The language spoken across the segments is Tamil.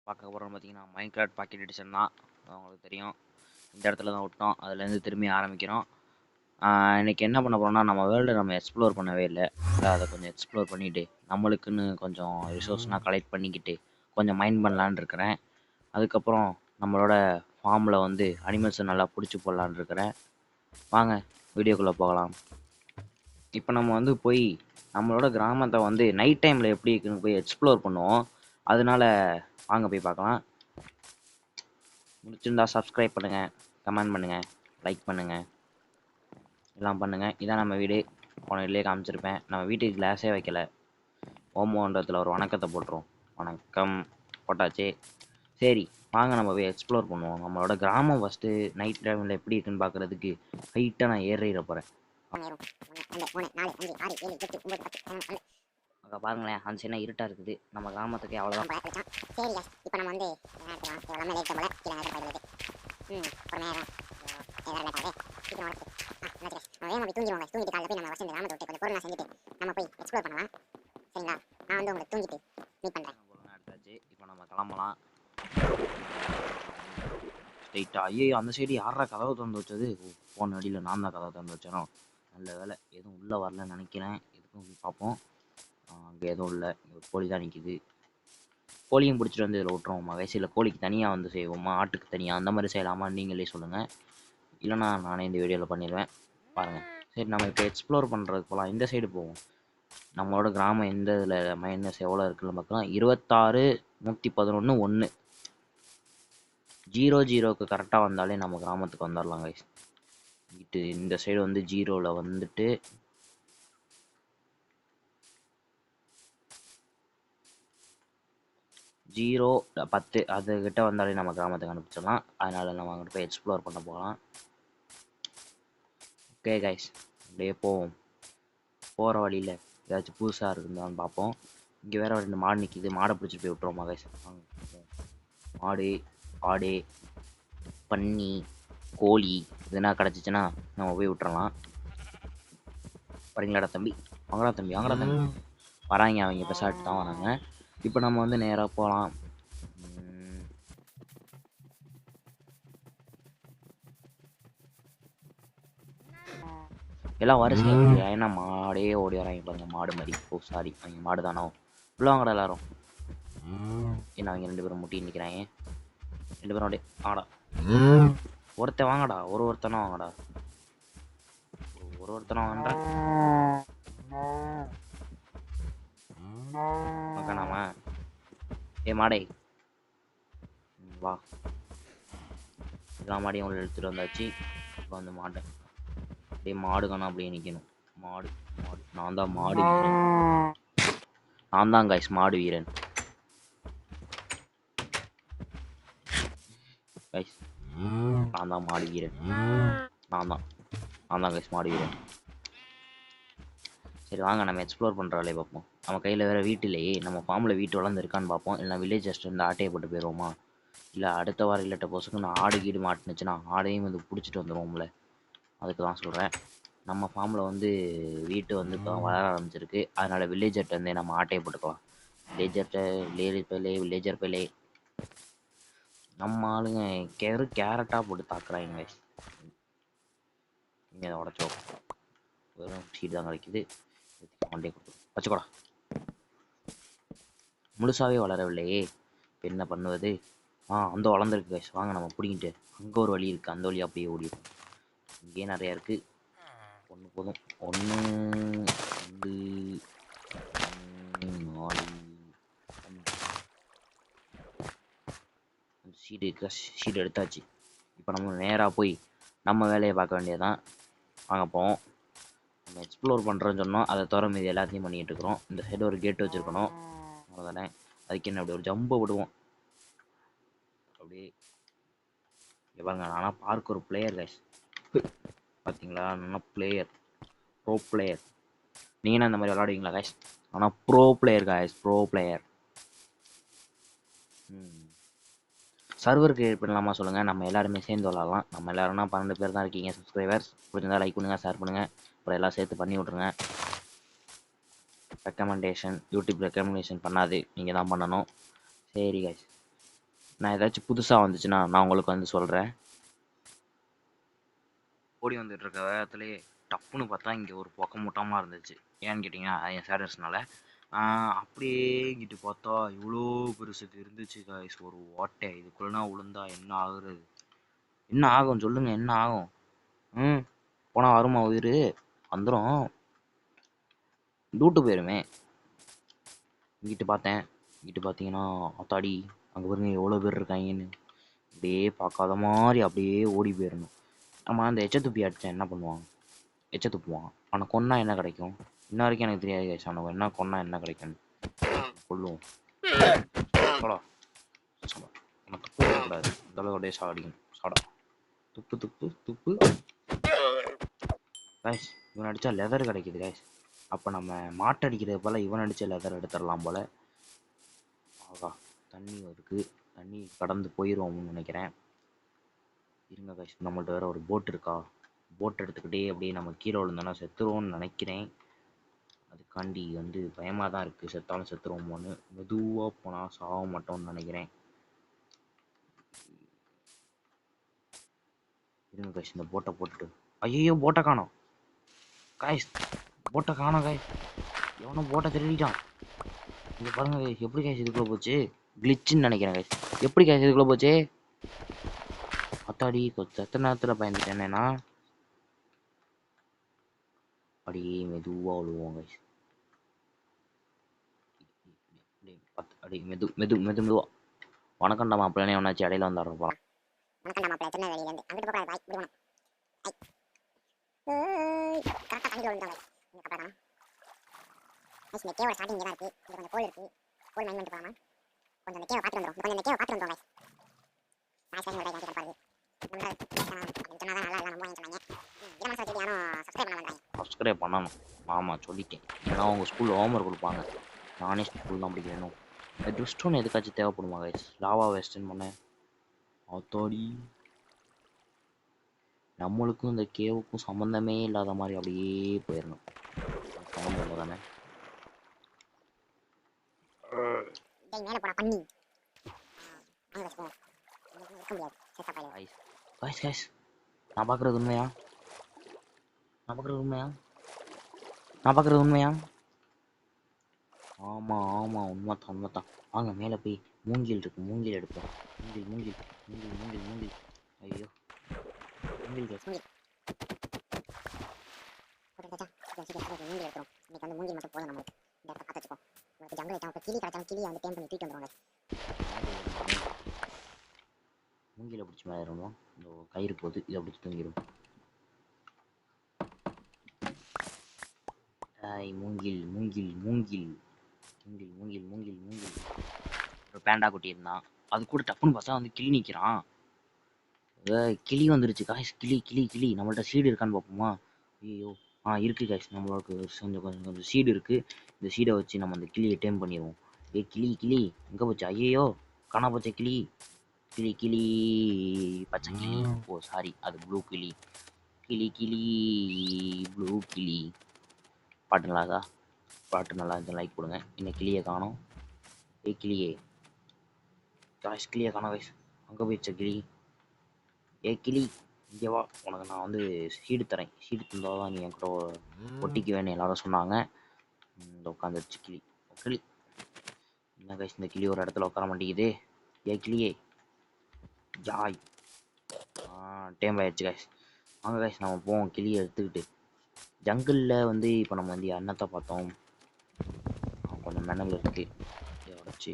பார்க்க போகிறோம் பார்த்தீங்கன்னா மைன்கிராஃப்ட் பாக்கெட் எடிஷன் தான். உங்களுக்கு தெரியும், இந்த இடத்துல தான் விட்டோம். அதுலேருந்து திரும்பி ஆரம்பிக்கிறோம். இன்றைக்கி என்ன பண்ண போகிறோம்னா, நம்ம வேர்ல்டு நம்ம எக்ஸ்ப்ளோர் பண்ணவே இல்லை. அதை கொஞ்சம் எக்ஸ்ப்ளோர் பண்ணிவிட்டு நம்மளுக்குன்னு கொஞ்சம் ரிசோர்ஸ்னால் கலெக்ட் பண்ணிக்கிட்டு கொஞ்சம் மைண்ட் பண்ணலான்னு இருக்கிறேன். அதுக்கப்புறம் நம்மளோட ஃபார்மில் வந்து அனிமல்ஸை நல்லா பிடிச்சி போடலான்னு இருக்கிறேன். வாங்க வீடியோக்குள்ளே போகலாம். இப்போ நம்ம வந்து போய் நம்மளோட கிராமத்தை வந்து நைட் டைமில் எப்படி இருக்குன்னு போய் எக்ஸ்ப்ளோர் பண்ணுவோம். அதனால வாங்க போய் பார்க்கலாம். முடிச்சிருந்தா சப்ஸ்கிரைப் பண்ணுங்கள், கமெண்ட் பண்ணுங்கள், லைக் பண்ணுங்கள், எல்லாம் பண்ணுங்கள். இதான் நம்ம வீடு. போன வீட்லேயே காமிச்சிருப்பேன். நம்ம வீட்டுக்கு கிளாஸே வைக்கலை. ஓமோன்றத்தில் ஒரு வணக்கத்தை போட்டுரும். வணக்கம் போட்டாச்சு. சரி வாங்க நம்ம போய் எக்ஸ்ப்ளோர் பண்ணுவோம். நம்மளோட கிராமம் ஃபஸ்ட்டு நைட் டைமில் எப்படி இருக்குன்னு பார்க்குறதுக்கு ஹைட்டாக நான் ஏறிட போகிறேன். அங்கே பாருங்களேன், அந்த சைனா இருட்டாக இருக்குது. நம்ம கிராமத்துக்கு அவ்வளோதான். சரி இப்போ நம்ம வந்து எல்லாமே லேட் போல கீழே ஒரு நேரம் தூங்கிடுவாங்க. தூங்கிட்டு காலையில் போய் நம்ம வசந்த கிராமத்தை விட்டு கொஞ்சம் பொருள் செஞ்சுட்டு நம்ம போய் எக்ஸ்ப்ளோர் பண்ணலாம். சரிங்களா? நான் வந்து உங்களை தூங்கிட்டு மீட் பண்ணுறேன். எடுத்தாச்சு. இப்போ நம்ம கிளம்பலாம் ஸ்ட்ரைட்டாக. ஐயோ, அந்த சைடு யாரா கதவை திறந்து வச்சது? போன அடியில் நான் தான் கதவை திறந்து வச்சேனோ. நல்ல வேலை, எதுவும் உள்ளே வரலன்னு நினைக்கிறேன். எதுக்கும் பார்ப்போம். அங்கே எதுவும் இல்லை. கோழி தான் நிற்கிது. கோழியும் பிடிச்சிட்டு வந்து இதில் விட்டுருவோம்மா. வயசில் கோழிக்கு தனியாக வந்து செய்வோம்மா, ஆட்டுக்கு தனியாக அந்த மாதிரி செய்யலாமா நீங்களே சொல்லுங்கள். இல்லைனா நானே இந்த வீடியோவில் பண்ணிடுவேன் பாருங்கள். சரி நம்ம இப்போ எக்ஸ்ப்ளோர் பண்ணுறதுக்கு போகலாம். இந்த சைடு போவோம். நம்மளோட கிராமம் எந்த இதில் மைனஸ் எவ்வளோ இருக்குன்னு பார்க்கலாம். 26 111 1 00க்கு கரெக்டாக வந்தாலே நம்ம கிராமத்துக்கு வந்துடலாம் கைஸ். வீட்டு இந்த சைடு வந்து 0வில் வந்துட்டு 0 10 அதுக்கிட்ட வந்தாலே நம்ம கிராமத்துக்கு அனுப்பிச்சிடலாம். அதனால் நம்ம அங்கிட்டு போய் எக்ஸ்ப்ளோர் பண்ண போகலாம். ஓகே கைஸ், அப்படியே போவோம். போகிற வழியில் ஏதாச்சும் புதுசாக இருக்குதான்னு பார்ப்போம். இங்கே வேறு 2 மாடு நிற்கிது. மாடை பிடிச்சிட்டு போய் விட்ருவோமா கைஸ். மாடு, ஆடு, பன்னி, கோழி இதெல்லாம் கிடச்சிச்சின்னா நம்ம போய் விட்டுறலாம். வரீங்களாடா தம்பி? வாங்கடா தம்பி, வாங்கடா தம்பி. வராங்க, அவங்க பெசாட்டு தான் வராங்க. இப்போ நம்ம வந்து நேராக போகலாம். எல்லாம் வரிசையாக ஏன்னா மாடே ஓடி வராங்க பாருங்க. மாடு மாதிரி. ஓ சாரி, அவங்க மாடு தானோ. உள்ள வாங்கடா எல்லாரும். ஏன்னா அவங்க 2 பேரும் முட்டி நிற்கிறாங்க. 2 பேரும் அப்படியே ஆடா. ஒருத்தன் வாங்கடா, ஒருத்தனா வாங்கடா, ஒருத்தனா வாங்கடா. நாம ஏ மாடே வா. எல்லா மாடையும் உள்ள எடுத்துகிட்டு வந்தாச்சு. இப்போ வந்து மாட்டை அப்படியே மாடு காணா அப்படியே நிற்கணும். மாடு மாடு நான் தான் மாடு வீரன். நான் தான் கைஸ் மாடு வீரன் கைஸ். நான் தான் மாடு வீரன். நான் தான் கைஸ் மாடு வீரன். சரி வாங்க நம்ம எக்ஸ்ப்ளோர் பண்ணுற வேலையை பார்ப்போம். நம்ம கையில் வேறு வீட்டிலேயே நம்ம ஃபார்மில் வீட்டு வளர்ந்துருக்கான்னு பார்ப்போம். இல்லை வில்லேஜஸ்ட் இருந்து ஆட்டையை போட்டு போயிடுவோமா. இல்லை அடுத்த வாரம் இல்லட்ட போசுக்கு நான் ஆடு கீடு மாட்டுனுச்சுன்னா ஆடையும் வந்து பிடிச்சிட்டு வந்துடுவோம்ல. அதுக்கு தான் சொல்கிறேன். நம்ம ஃபார்மில் வந்து வீட்டு வந்து இப்போ வளர ஆரம்பிச்சிருக்கு. அதனால் வில்லேஜர்கிட்ட வந்து நம்ம ஆட்டையை போட்டுக்கலாம். வில்லேஜர் பைலே நம்ம ஆளுங்க கேரட்டாக போட்டு தாக்குறாங்க. இங்கே அதை உடச்சோம். வெறும் சீடு தான் கிடைக்குது. கொண்டே கொடுத்து வச்சுக்கோடா. முழுசாகவே வளரவில்லையே, இப்போ என்ன பண்ணுவது? அந்த வளர்ந்துருக்கு கைஸ். வாங்க நம்ம பிடிங்கிட்டு. அங்கே ஒரு வழி இருக்குது, அந்த வழி அப்படியே ஓடிடும். இங்கே நிறையா இருக்குது. ஒன்று போதும். 1 2 4 சீடு இருக்கா? சீடு எடுத்தாச்சு. இப்போ நம்ம நேராக போய் நம்ம வேலையை பார்க்க வேண்டியதான். வாங்க போவோம். நம்ம எக்ஸ்ப்ளோர் பண்ணுறோன்னு சொன்னோம், அதை தவிர மீது எல்லாத்தையும் பண்ணிகிட்டு இருக்கிறோம். இந்த சைடு ஒரு கேட்டு வச்சுருக்கணும், அவ்வளோதானே. அதுக்கு என்ன அப்படி ஒரு ஜம்பை விடுவோம் அப்படியே. பாருங்க, நானா பார்க்க ஒரு பிளேயர் கைஸ். பார்த்தீங்களா, நான் பிளேயர், ப்ரோ பிளேயர். நீங்கள் அந்த மாதிரி விளாடுவீங்களா கைஸ்? ஆனால் bro player guys, bro player. Server create பண்ணலாமா சொல்லுங்கள், நம்ம எல்லாருமே சேர்ந்து விளாட்லாம். நம்ம எல்லாரும்னா 12 பேர் தான் இருக்கீங்க சப்ஸ்கிரைபர்ஸ். பிடிச்சிருந்தா லைக் பண்ணுங்கள், ஷேர் பண்ணுங்கள், அப்புறம் எல்லாம் சேர்த்து பண்ணி விட்ருங்க. ரெக்கமெண்டேஷன் யூடியூப் ரெக்கமெண்டேஷன் பண்ணாது, நீங்கள் தான் பண்ணணும். சரி கைஸ், நான் ஏதாச்சும் புதுசாக வந்துச்சுன்னா நான் உங்களுக்கு வந்து சொல்கிறேன். ஓடி வந்துட்டு இருக்க வேகத்துலேயே டப்புன்னு பார்த்தா இங்கே ஒரு பொக்க மூட்டமாக இருந்துச்சு. ஏன்னு கேட்டிங்கன்னா என் சேடர்ஸ்னால. அப்படியே இங்கிட்டு பார்த்தா இவ்வளோ பெருசுக்கு இருந்துச்சு கைஸ் ஒரு ஓட்டை. இதுக்குள்ளனா விழுந்தா என்ன ஆகுறது? என்ன ஆகும் சொல்லுங்கள், என்ன ஆகும்? போனால் வருமா உயிர்? வந்துடும், டூட்டு போயிருமே. இங்கிட்டு பார்த்தேன், இங்கிட்டு பார்த்தீங்கன்னா அத்தாடி அங்கே பாருங்க எவ்வளோ பேர் இருக்காங்கன்னு. அப்படியே பார்க்காத மாதிரி அப்படியே ஓடி போயிடணும். நம்ம அந்த எச்ச துப்பி அடித்தேன் என்ன பண்ணுவான்? எச்ச துப்புவான். அவனை கொன்னா என்ன கிடைக்கும்? இன்ன வரைக்கும் எனக்கு தெரியாது கைஸ், அவனுக்கு என்ன கொன்னா என்ன கிடைக்கும்னு. கொல்லுவோம். சாடா சாடா, அவனை துப்பு கூடாது, இந்த அளவு அப்படியே சாடிக்கணும். சாடா, துப்பு துப்பு துப்பு. கைஸ் இவன் அடித்தா லெதர் கிடைக்குது கைஸ். அப்போ நம்ம மாட்டை அடிக்கிறது போல் இவன் அடித்த லெதர் எடுத்துடலாம் போல். ஆகா, தண்ணி இருக்குது, தண்ணி கடந்து போயிடுவோம்னு நினைக்கிறேன். இருங்க கைஸ், நம்மள்ட்ட வேறு ஒரு போட் இருக்கா? போட் எடுத்துக்கிட்டே அப்படியே நம்ம கீழே விழுந்தோன்னா செத்துருவோம்னு நினைக்கிறேன். அதுக்காண்டி வந்து பயமாக தான் இருக்குது, செத்தாலும் செத்துருவோமோன்னு. மெதுவாக போனால் சாக மாட்டோம்னு நினைக்கிறேன். இருங்க கைஸ், இந்த போட்டை போட்டுட்டு. ஐயோ போட்டை காணோம் கைஸ், போட்டை காணோம் கைஸ். எவனோ போட்டை திருடிட்டான். இங்கே பாருங்க கைஸ், எப்படி கைஸ் இதுக்குள்ளே போச்சு? கிளிச்சுன்னு நினைக்கிறேன் கைஸ். எப்படி கைஸ் இதுக்குள்ளே போச்சு? அத்தாடி எத்தனை நேரத்தில் பயந்துட்டேன்னா அப்படியே மெதுவாக விழுவோம் கைஸ். அடி மெது மெது மெது மெதுவா. வணக்கம்டா மாப்பிள்ளனே, எவனாச்சும் இடையில வந்தாடுற போகிறான். வணக்கம்டா மாப்பிள்ளை, திருநெல்வேலியிலேருந்து. அங்கிட்டு போக வாய் விடுவோம். கரெக்டாக தண்ணிக்குள்ள விழுந்தாங்க. அப்புறம் தானே கைஸ், இந்த கேவோட ஸ்டார்டிங் இங்கே தான் இருக்குது. இது கொஞ்சம் கோல் இருக்குது. கோல் மைண்ட் பண்ணிட்டு போகலாமா? கொஞ்சம் இந்த கேவை பார்த்துட்டு வந்துடும். கொஞ்சம் இந்த கேவை பார்த்துட்டு வந்துடும் கைஸ். நாய்ஸ் டைம் விட பாருங்க. சப்ஸ்கிரைப் பண்ணணும். ஆமாம் சொல்லிட்டேன். ஏன்னா அவங்க ஸ்கூலில் ஹோம்ஒர்க் கொடுப்பாங்க. நானே ஸ்கூல் தான் படிக்கணும். ட்விஸ்டோன் எதுக்காச்சும் தேவைப்படுமா கைஸ்? லாவா வெஸ்டர்ன் பண்ணேன். அத்தோடி நம்மளுக்கும் இந்த கேவுக்கும் சம்மந்தமே இல்லாத மாதிரி அப்படியே போயிடணும். சம்மந்தம் தானே. மேலே போட பண்ணி கைஸ் கைஸ், நான் பார்க்குறது உண்மையா? நான் பார்க்குறது உண்மையா? நான் பார்க்குறது உண்மையா? ஆமாம் ஆமாம், உண்மைத்தான் உண்மைத்தான். வாங்க மேலே போய் மூங்கில் இருக்கு, மூங்கில் எடுப்போம். மூங்கில் மூங்கில் மூங்கில் மூங்கில் மூங்கில். ஐயோ மூங்கில் கைஸ். மூங்கில் எடுக்கிறோம். இன்னைக்கு வந்து மூங்கில் மட்டும் போதும் நம்மளுக்கு. இந்த இடத்த பார்த்து வச்சுப்போம். உங்களுக்கு ஜங்கல் ஐட்டம் கிளி கிடைச்சாலும் கிளியை வந்து டேம் பண்ணி தூக்கிட்டு வந்துடுவாங்க. மூங்கில பிடிச்சி மேலே ஏறணும். இந்த கயிறு போகுது, இதை பிடிச்சி தூங்கிடும். மூங்கில் மூங்கில் மூங்கில் மூங்கில் மூங்கில் மூங்கில் மூங்கில். ஒரு பேண்டா குட்டி இருந்தான், அது கூட டப்புன்னு பார்த்தா வந்து கிளி நிற்கிறான். கிளி வந்துருச்சு காய்ஸ். கிளி கிளி கிளி. நம்மள்ட்ட சீடு இருக்கான்னு பார்ப்போமா? ஐயோ இருக்குது காய்ஸ், நம்மளுக்கு கொஞ்சம் கொஞ்சம் கொஞ்சம் சீடு இருக்குது. இந்த சீடை வச்சு நம்ம அந்த கிளியை டேம் பண்ணிடுவோம். கிளி கிளி எங்கே போச்சு? ஐயோ காணா போச்ச கிளி. கிளி கிளி பச்சை கிளி. ஓ சாரி, அது ப்ளூ கிளி. கிளி கிளி ப்ளூ கிளி. பாட்டு நல்லாதா? பாட்டு நல்லா இருந்துச்சு, லைக் கொடுங்க. இன்னும் கிளியை காணோம். கிளியே காய்ஸ், கிளியை காணோம் காய்ஸ். அங்கே போயிடுச்ச கிளி. கிளி இங்கே வா, உனக்கு நான் வந்து சீடு தரேன். சீடு தந்தால் தான் நீ என் கூட ஒட்டிக்கு வேணும் எல்லாரும் சொன்னாங்க. இந்த உட்காந்துருச்சு கிளி. கிளி என்ன கைஸ், இந்த கிளி ஒரு இடத்துல உட்கார மாட்டேங்குது. கிளியே ஜாய். டைம் ஆயிடுச்சு கைஸ். வாங்க கைஸ் நம்ம போவோம் கிளியை எடுத்துக்கிட்டு. ஜங்கிளில் வந்து இப்போ நம்ம வந்து அன்னத்தை பார்த்தோம். கொஞ்சம் மெனல் இருக்குது, இதை உடச்சி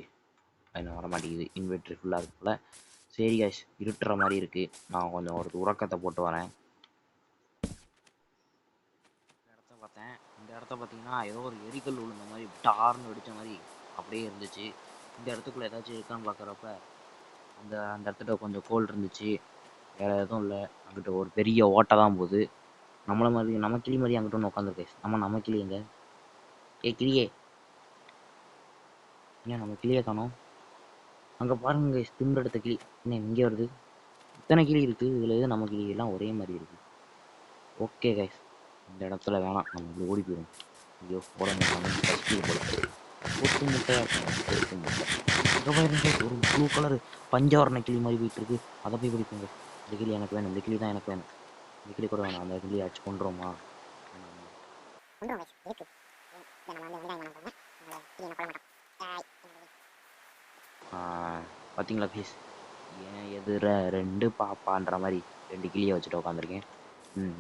இன்னும் வர மாட்டேங்குது. இன்வெர்ட்ரி ஃபுல்லாக இருக்கு போல். சரி கைஸ், இருட்டுற மாதிரி இருக்குது. நான் கொஞ்சம் ஒரு உறக்கத்தை போட்டு வரேன். இந்த இடத்த பார்த்தேன். இந்த இடத்த பார்த்தீங்கன்னா ஏதோ ஒரு எரிக்கல் விழுந்த மாதிரி டார்னு வெடித்த மாதிரி அப்படியே இருந்துச்சு. இந்த இடத்துக்குள்ளே ஏதாச்சும் இருக்கான்னு பார்க்குறப்ப அந்த அந்த இடத்துல கொஞ்சம் கோல் இருந்துச்சு. வேறு எதுவும் இல்லை. அங்கிட்ட ஒரு பெரிய ஓட்டை தான் போகுது. நம்மளை மாதிரி நம்ம கிளி மாதிரி அங்கிட்ட ஒன்று உட்காந்துருக்கு. நம்ம கிளி எங்க? கிளியே ஏன் நம்ம கிளியை காணோம்? அங்கே பாருங்க திமிர எடுத்த கிளி என்ன இங்கே வருது? இத்தனை கிளி இருக்குது, இதில் எது நம்ம கிளி எல்லாம் ஒரே மாதிரி இருக்குது. ஓகே கைஸ், இந்த இடத்துல வேணாம், நம்ம இப்படி ஓடி போயிடும். ஐயோ போட முடியாமல் ஃபஸ்ட்டு போட கொத்து முட்டையாக இருக்கும். கொத்து முட்டை இங்கே பாருங்க, ஒரு ப்ளூ கலரு பஞ்சவரண கிளி மாதிரி போயிட்டு இருக்கு. அதை போய் பிடிப்போங்க. இந்த கிளி எனக்கு வேணும், இந்த கிளி தான் எனக்கு வேணும். இந்த கிளி கூட வேணாம், அந்த கிளி அடிச்சு கொண்டுருமா? பார்த்தீங்களா ப்ளீஸ், ஏன் எதிர ரெண்டு பாப்பான்ற மாதிரி 2 கிளியை வச்சுட்டு உட்காந்துருக்கேன்.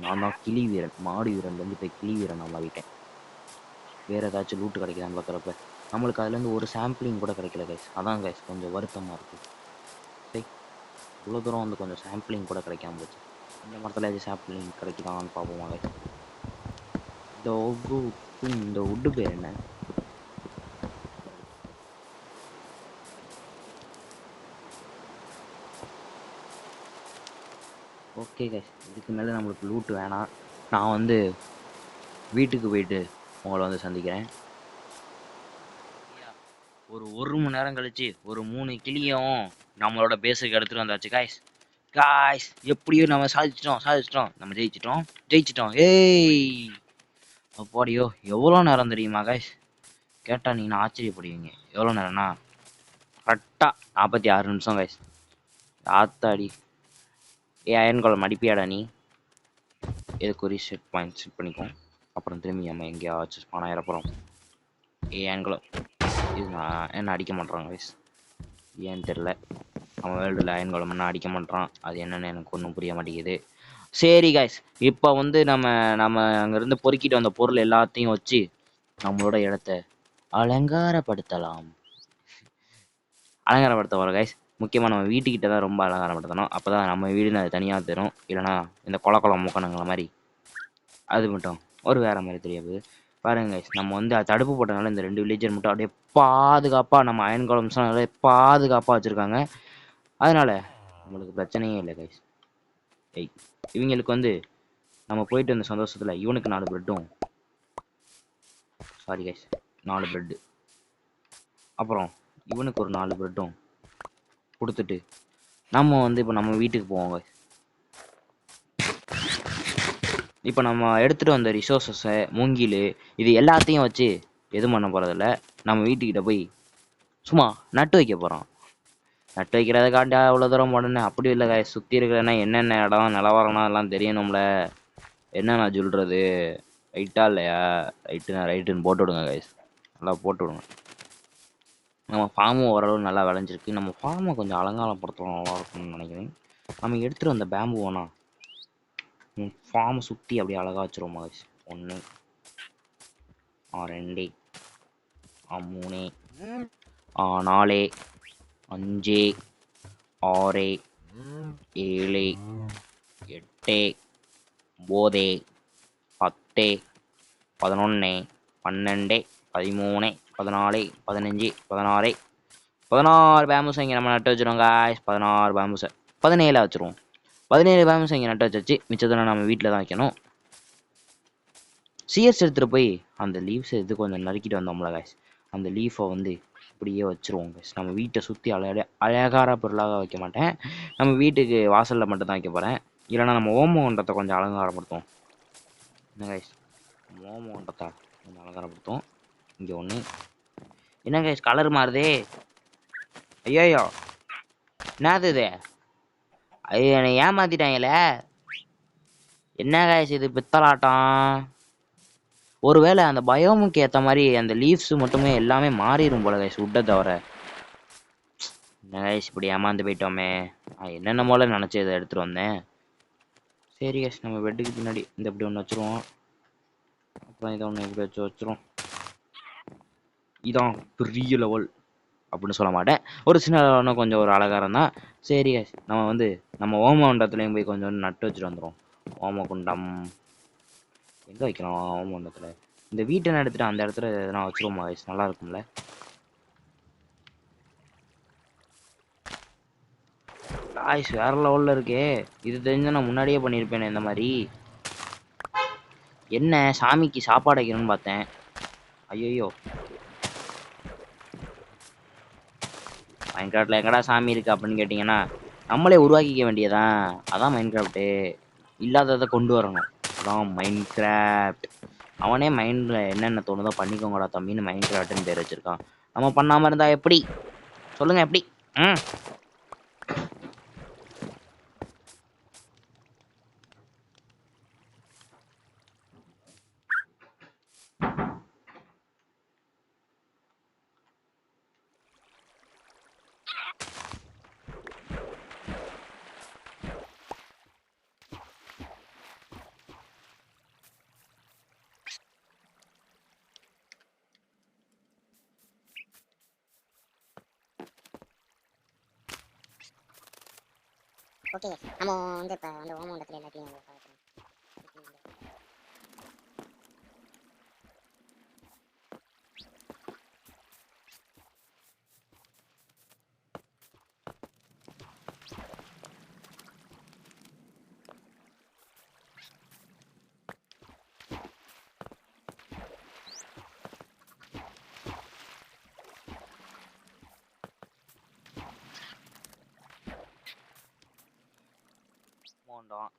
நான் தான் கிளி வீரன், மாடு வீரன்லேருந்து இப்போ கிளி வீரன் நான் மாறிட்டேன். வேறு ஏதாச்சும் லூட்டு கிடைக்குதான்னு பார்க்குறப்ப நம்மளுக்கு அதுலேருந்து ஒரு சாம்பிளிங் கூட கிடைக்கல கைஸ். அதான் கைஸ் கொஞ்சம் வருத்தமாக இருக்குது. சரி, இவ்வளோ தூரம் வந்து கொஞ்சம் சாம்பிளிங் கூட கிடைக்காம போச்சு. இந்த மரத்தில் ஏதாச்சும் சாம்பிளிங் கிடைக்குதான்னு பார்ப்போமா கைஸ். இந்த உட்டு பேர் என்ன? ஓகே கைஸ், இதுக்கு மேலே நம்மளுக்கு லூட்டு வேணாம். நான் வந்து வீட்டுக்கு போயிட்டு உங்களை வந்து சந்திக்கிறேன். ஒரு மணி நேரம் கழிச்சு ஒரு 3 கிளியும் நம்மளோட பேஸுக்கு எடுத்துகிட்டு வந்தாச்சு காய்ஸ். காய்ஸ் எப்படியோ நம்ம சாதிச்சிட்டோம், நம்ம ஜெயிச்சிட்டோம். ஏய் அப்பாடியோ, எவ்வளோ நேரம் தெரியுமா காய்ஸ்? கேட்டால் நீங்கள் ஆச்சரியப்படுவீங்க. எவ்வளோ நேரம்னா கரெக்டாக 46 நிமிஷம் காய்ஸ். ஆத்தாடி, அயன் குளம் அடிப்பியாடா நீ? எதுக்கு ஒரு செட் பாயிண்ட் செட் பண்ணிக்கோ. அப்புறம் திரும்பி நம்ம எங்கேயாச்சும் ஸ்பான் ஆயிரப்புறம் அயன் குளம் இது நான் என்ன அடிக்க மாட்டேறான் கைஸ், ஏன்னு தெரில. நம்ம வேர்ல்டில் அயன் குளம் என்ன அடிக்க மாட்டேறான், அது என்னன்னு எனக்கு ஒன்றும் புரிய மாட்டேங்குது. சரி கைஸ், இப்போ வந்து நம்ம அங்கேருந்து பொறுக்கிட்டு வந்த பொருள் எல்லாத்தையும் வச்சு நம்மளோட இடத்த அலங்காரப்படுத்தலாம். அலங்காரப்படுத்த வர கைஸ், முக்கியமாக நம்ம வீட்டுக்கிட்ட தான் ரொம்ப அலங்காரப்படுத்தணும். அப்போ தான் நம்ம வீடுன்னு அது தனியாக தரும். இல்லைனா இந்த கொலக்குளம் மூக்கணுங்கள மாதிரி அது மட்டும் ஒரு வேறு மாதிரி தெரியாது. பாருங்க கைஸ், நம்ம வந்து தடுப்பு போட்டனால இந்த 2 வில்லேஜர் மட்டும் அப்படியே பாதுகாப்பாக நம்ம அயன் குளம்ஸ்லாம் அப்படியே பாதுகாப்பாக வச்சுருக்காங்க. அதனால் நம்மளுக்கு பிரச்சனையே இல்லை கைஸ். இவங்களுக்கு வந்து நம்ம போயிட்டு வந்த சந்தோஷத்தில் இவனுக்கு 4 பிரெட்டும், சாரி கைஸ் 4 பிரெட்டு, அப்புறம் இவனுக்கு ஒரு 4 பிரெட்டும் கொடுத்துட்டு நம்ம வந்து இப்போ நம்ம வீட்டுக்கு போவோங்க. இப்போ நம்ம எடுத்துகிட்டு வந்த ரிசோர்ஸஸை மூங்கில் இது எல்லாத்தையும் வச்சு எதுவும் பண்ண போகிறதில்ல. நம்ம வீட்டுக்கிட்ட போய் சும்மா நட்டு வைக்க போகிறோம். நட்டு வைக்கிறதுக்காண்டி அவ்வளோ தூரம் போடனே அப்படி இல்லை காய். சுற்றி இருக்கிறேன்னா என்னென்ன இடம் நிலவரம்னா எல்லாம் தெரியணும்ல. என்ன நான் சொல்கிறது, ரைட்டா இல்லையா? ரைட்டுன்னு போட்டு விடுங்க கைஸ், நல்லா போட்டு விடுங்க. நம்ம ஃபார்மும் ஓரளவு நல்லா விளைஞ்சிருக்கு. நம்ம ஃபார்மை கொஞ்சம் அலங்காரப்படுத்தணும், நல்லா இருக்கும்னு நினைக்கிறேன். நம்ம எடுத்துகிட்டு வந்த பேம்பு வேணா ஃபார்மை சுற்றி அப்படியே அழகாக வச்சுருவோம் கைஸ். 1 2 3 4 5 6 7 8 9 10 11 12 13 14 15 16 16 பேம்புஸை இங்கே நம்ம நட்டு வச்சுருவோம் காய்ஸ். 16 பேம்புஸை 17 வச்சுருவோம். 17 பேம்புஸை இங்கே நட்டு வச்சாச்சு. மிச்சத்தில் நம்ம வீட்டில் தான் வைக்கணும். சிஎஸ் எடுத்துகிட்டு போய் அந்த லீவ்ஸை இது கொஞ்சம் நறுக்கிட்டு வந்தோம்ல காய்ஸ், அந்த லீஃபை வந்து இப்படியே வச்சுருவோம் கைஸ். நம்ம வீட்டை சுற்றி அழகார பொருளாக வைக்க மாட்டேன், நம்ம வீட்டுக்கு வாசலில் மட்டும் தான் வைக்க போகிறேன். இல்லைனா நம்ம ஓமகுண்டத்தை கொஞ்சம் அலங்காரப்படுத்துவோம். என்ன கைஸ், ஓமகுண்டத்தை கொஞ்சம் அலங்காரப்படுத்துவோம். இங்கே ஒன்று என்ன கைஸ் கலர் மாறுதே, ஐயோ என்னது இது? ஐயோ என்னை ஏமாத்திட்டாங்களே. என்ன கைஸ் இது பித்தலாட்டம்? ஒருவேளை அந்த பயோமுக்கு ஏற்ற மாதிரி அந்த லீவ்ஸ் மட்டுமே எல்லாமே மாறிடும் போல கைஸ், உட்டை தவிர. என்ன கைஸ் இப்படி ஏமாந்து போயிட்டோமே. என்னென்ன போல நினச்சி இதை எடுத்துகிட்டு வந்தேன். சரி கைஸ், நம்ம பெட்டுக்கு பின்னாடி இந்த இப்படி ஒன்று வச்சுருவோம். அப்புறம் இதை ஒன்று இப்படி வச்சுருவோம். இதான் பெரிய லெவல் அப்படின்னு சொல்ல மாட்டேன், ஒரு சின்ன லெவல்னா கொஞ்சம் ஒரு அலங்காரம் தான். சரி கைஸ், நம்ம வந்து நம்ம ஓமகுண்டத்துலேயும் போய் கொஞ்சம் நட்டு வச்சுட்டு வந்துடும். ஓமகுண்டம் எங்கே வைக்கலாம்? ஓமகுண்டத்தில் இந்த வீட்டை எடுத்துகிட்டு அந்த இடத்துல எதனா வச்சுருவோமா கைஸ், நல்லா இருக்கும்ல. காய்ஸ் வேற லெவலில் இருக்கே. இது தெரிஞ்சு நான் முன்னாடியே பண்ணியிருப்பேனே இந்த மாதிரி. என்ன சாமிக்கு சாப்பாடு வைக்கணும்னு பார்த்தேன், ஐயோ மைன்கிராஃப்டில் எங்கடா சாமி இருக்குது அப்படின்னு கேட்டிங்கன்னா நம்மளே உருவாக்கிக்க வேண்டியதான். அதான் மைன்கிராஃப்ட்டு, இல்லாததை கொண்டு வரணும். From Minecraft. அவனே மைண்டில் என்னென்ன தோணுதோ பண்ணிக்கோங்கடா தம்பின்னு மைன்கிராஃப்ட்னு பேர் வச்சுருக்கான். நம்ம பண்ணாமல் இருந்தால் எப்படி சொல்லுங்கள்? எப்படி? ம் ஓகே நம்ம வந்து இப்போ வந்து ஓமண்டத்தில் எல்லாத்தையும்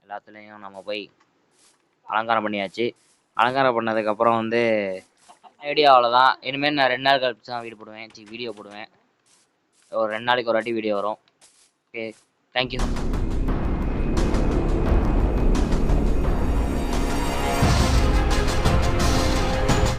எல்லாத்துலேயும் நம்ம போய் அலங்காரம் பண்ணியாச்சு. அலங்காரம் பண்ணதுக்கப்புறம் வந்து ஐடியா அவ்வளோதான். இனிமேல் நான் 2 நாள் கழிச்சு தான் வீடியோ போடுவேன். ஒரு 2 நாளைக்கு ஒரு வாட்டி வீடியோ வரும். Okay, thank you.